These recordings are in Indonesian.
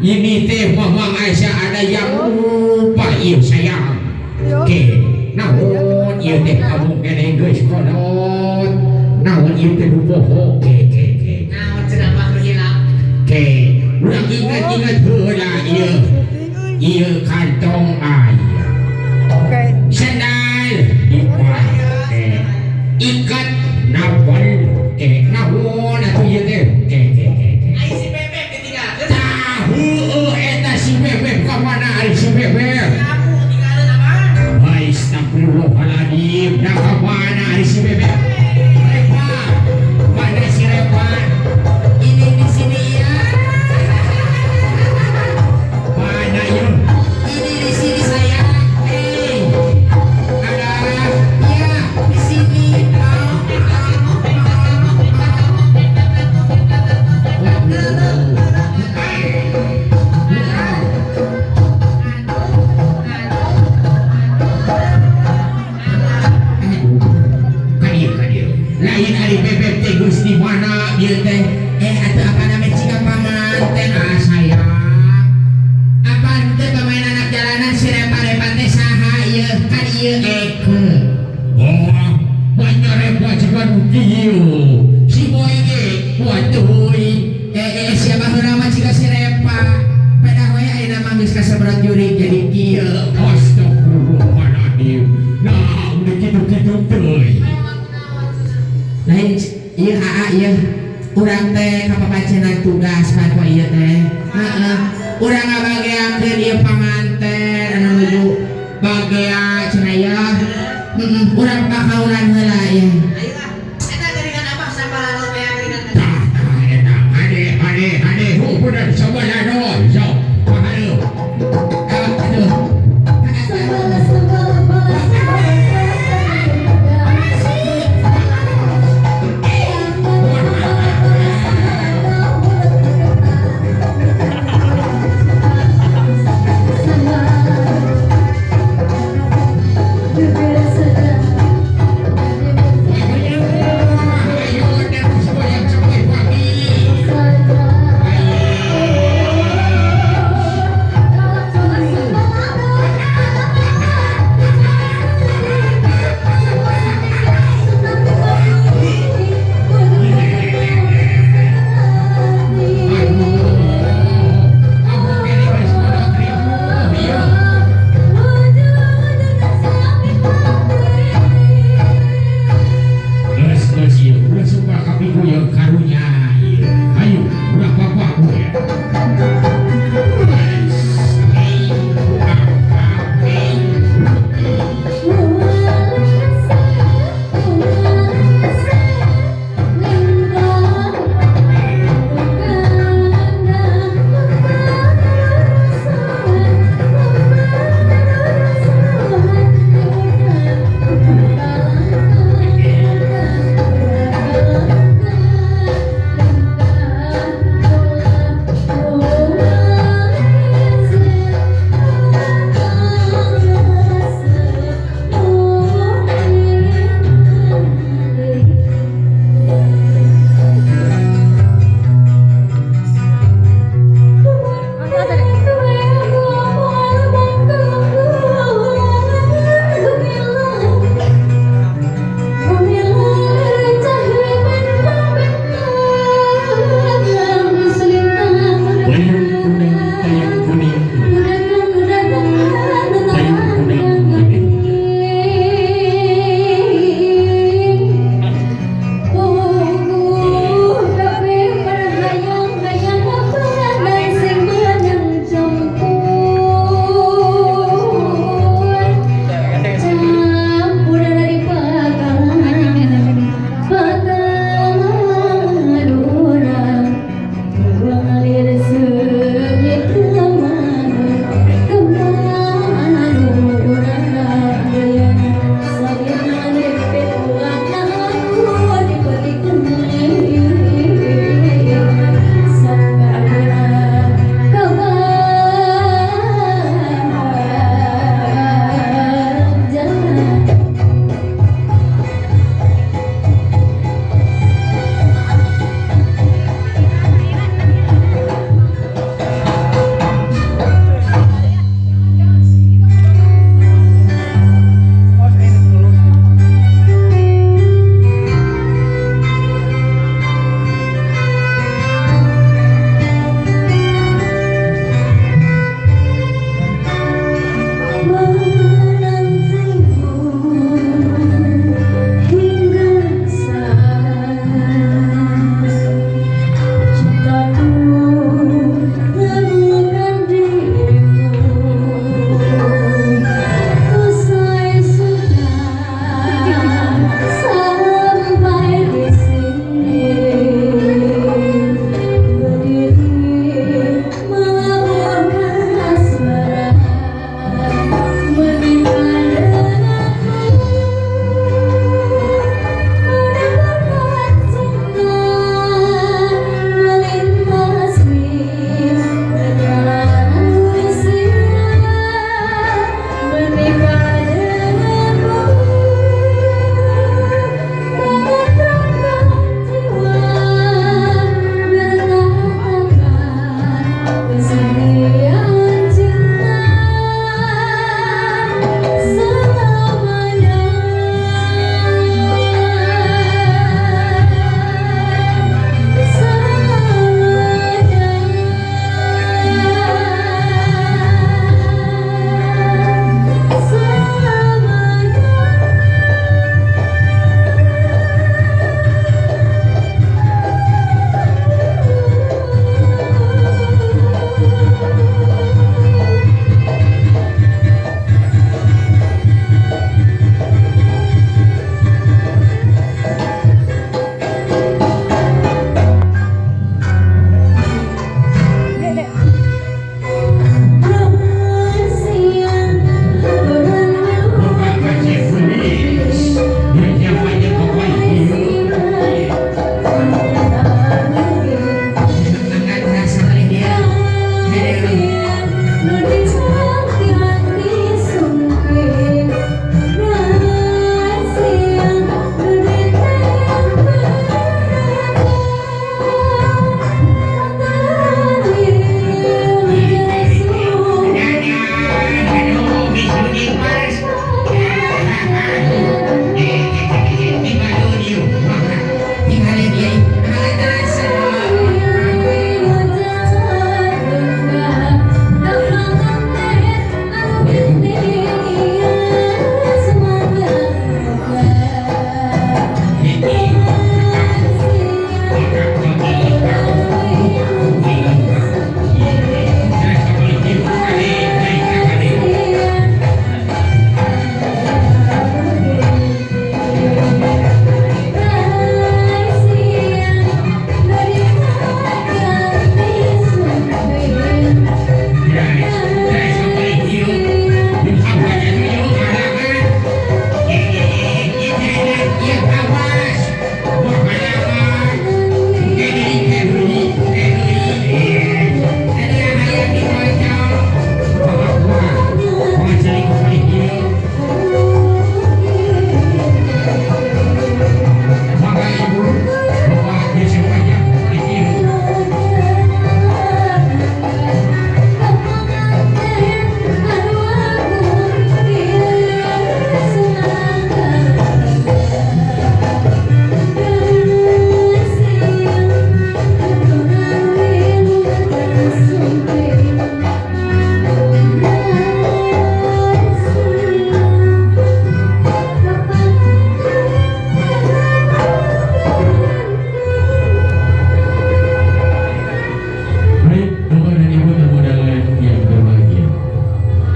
Ini teh Mama Aisyah ada yang lupa ieu sayang. Oke, naon ieu teh kamu kene geus kodot. Naon ieu teh bohong. Oke. Naon cenah mah hilang. Oke, urang ingat heula ieu kantong aya. Oke. Sendal dipakai. Ikat napon. Naon atuh ieu teh? Ai si bebek ditinggalkeun. Tahu eta si bebek ka mana ari si bebek? Kamu tinggalin apa? Astagfirullahaladzim, dah ka mana ari si bebek? Repa, mana si Repa? Ini di sini ya. Mana yun? Ini di sini saya. Ada Ya, di sini. perjalanan si repa-repa teh saha ieu kan ieu Eke. Oh, banyak repot juga kieu. Si boy ge watuy. Siapa nama jika si repa? Pedah we ayeuna mah geus kaseberang juri jadi kieu. Astagfirullahaladzim. Nah, udah gitu-gitu teuy. Lain ieu AA ieu. Urang teh kapapacenan tugas padua ieu teh. Heeh. Urang ngabageakeun ieu panganten anu nuju bagea cenaya. Urang pakaulan heula ieu. Ayo lah, eta geringan abah sambil lalu kayak geringan. Tah, enak. Ade. Bener, sebelah doang. So, aduh. Aduh.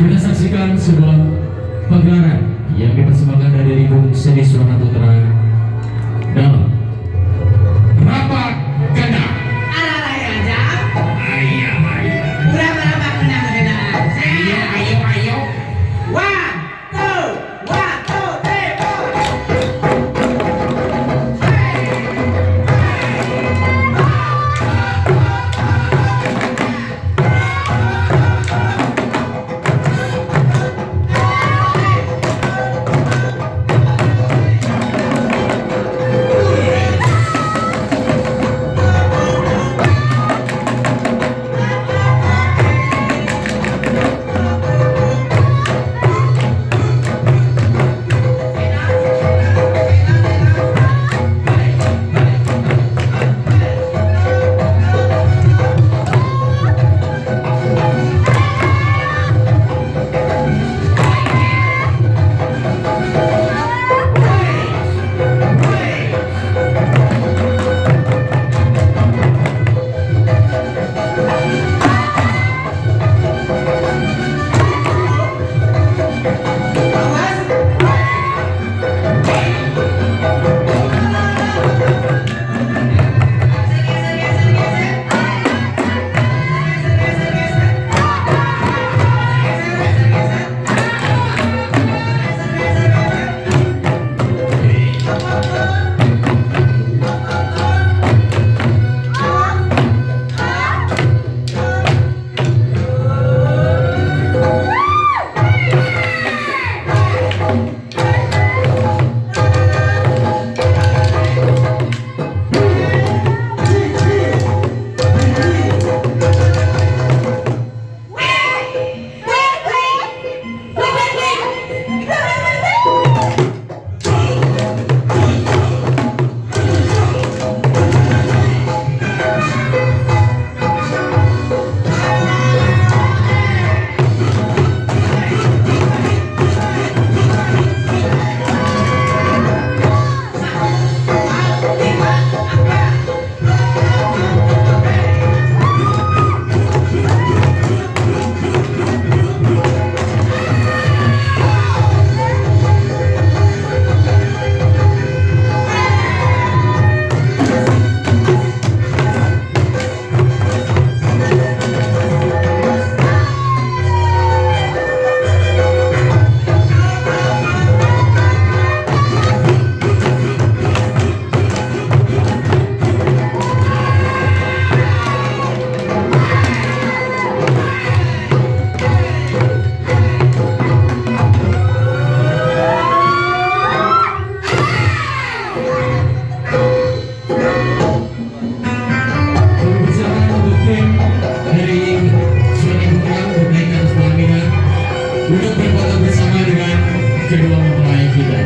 Kita saksikan sebuah pagelaran yang dipersembahkan dari Rigung Seni Suara Putra dalam rapat ganda. Arah ya aja. Ayah. Udah berapa kena kena. Ayo. One, two, three, four. Untuk berfoto bersama dengan kedua mempelai kita.